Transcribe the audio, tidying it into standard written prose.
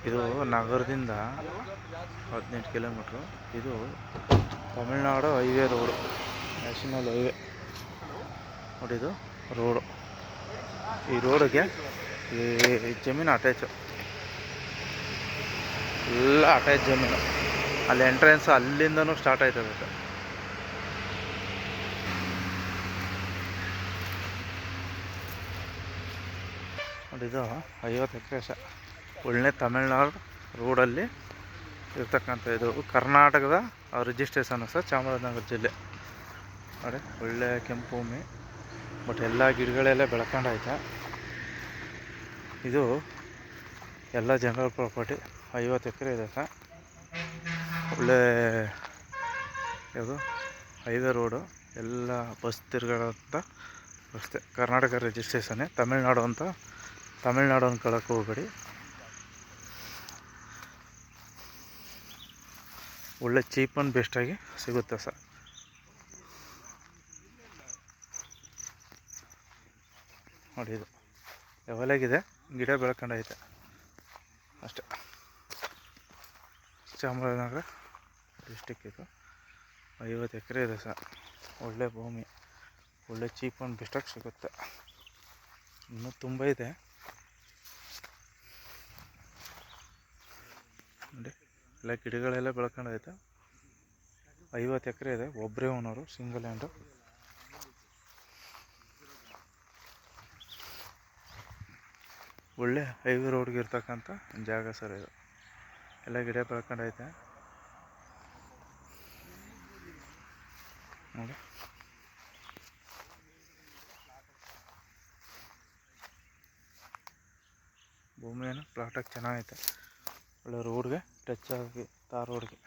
ಇದು ನಗರದಿಂದ 18 ಕಿಲೋಮೀಟ್ರು. ಇದು Tamil Nadu highway road, national highway ನೋಡಿದು ರೋಡು. ಈ ರೋಡಿಗೆ ಈ ಜಮೀನು ಅಟ್ಯಾಚು, ಎಲ್ಲ ಅಟ್ಯಾಚ್ ಜಮೀನು. ಅಲ್ಲಿ ಎಂಟ್ರೆನ್ಸ್ ಅಲ್ಲಿಂದನೂ ಸ್ಟಾರ್ಟ್ ಆಯ್ತದೆ. ನೋಡಿದು 50 ಎಕರೆ ಒಳ್ಳೆ ತಮಿಳ್ನಾಡು ರೋಡಲ್ಲಿ ಇರ್ತಕ್ಕಂಥ ಇದು ಕರ್ನಾಟಕದ ರಿಜಿಸ್ಟ್ರೇಷನ್ ಸರ್, ಚಾಮರಾಜನಗರ ಜಿಲ್ಲೆ. ನೋಡಿ ಒಳ್ಳೆ ಕೆಂಪು ಭೂಮಿ, ಬಟ್ ಎಲ್ಲ ಗಿಡಗಳೆಲ್ಲ ಬೆಳ್ಕೊಂಡೈತೆ. ಇದು ಎಲ್ಲ ಜನರಲ್ ಪ್ರಾಪರ್ಟಿ. 50 ಎಕರೆ ಇದೆ ಸರ್. ಒಳ್ಳೆ ಯಾವುದು ಹೈವೇ ರೋಡು, ಎಲ್ಲ ಬಸ್ ತಿರುಗಾಡೋಂಥ ರಸ್ತೆ. ಕರ್ನಾಟಕ ರಿಜಿಸ್ಟ್ರೇಷನ್ನೇ, ತಮಿಳ್ನಾಡು ಅಂತ ಅಂದ್ಕೊಳ್ಳೋಕೆ ಹೋಗಬೇಡಿ. ಒಳ್ಳೆ ಚೀಪ್ ಆ್ಯಂಡ್ ಬೆಸ್ಟಾಗಿ ಸಿಗುತ್ತೆ ಸರ್. ನೋಡಿ ಇದು ಲೆವೆಲಾಗಿದೆ, ಗಿಡ ಬೆಳ್ಕೊಂಡೈತೆ ಅಷ್ಟೆ. ಚಾಮರಾಜನಗರ ಡಿಸ್ಟಿಕ್ ಇದು. 50 ಎಕರೆ ಇದೆ ಸರ್. ಒಳ್ಳೆ ಭೂಮಿ, ಒಳ್ಳೆ ಚೀಪ್ ಆ್ಯಂಡ್ ಬೆಸ್ಟಾಗಿ ಸಿಗುತ್ತೆ. ಇನ್ನೂ ತುಂಬ ಇದೆ ನೋಡಿ, ಎಲ್ಲ ಗಿಡಗಳೆಲ್ಲ ಬೆಳ್ಕೊಂಡೈತೆ. 50 ಎಕರೆ ಇದೆ, ಒಬ್ಬರೇ ಓನರು, ಸಿಂಗಲ್ ಹ್ಯಾಂಡು. ಒಳ್ಳೆ ಹೈವೇ ರೋಡ್ಗೆ ಇರ್ತಕ್ಕಂಥ ಜಾಗ ಸರ್ ಇದು. ಎಲ್ಲ ಗಿಡ ಬೆಳ್ಕೊಂಡೈತೆ ನೋಡಿ. ಭೂಮಿ ಏನು ಪ್ಲಾಟಾಗಿ ಚೆನ್ನಾಗೈತೆ. ಒಳ್ಳೆ ರೋಡ್ಗೆ ಟಚ್ ಆಗಿ, ತಾರ್ ರೋಡ್ಗೆ.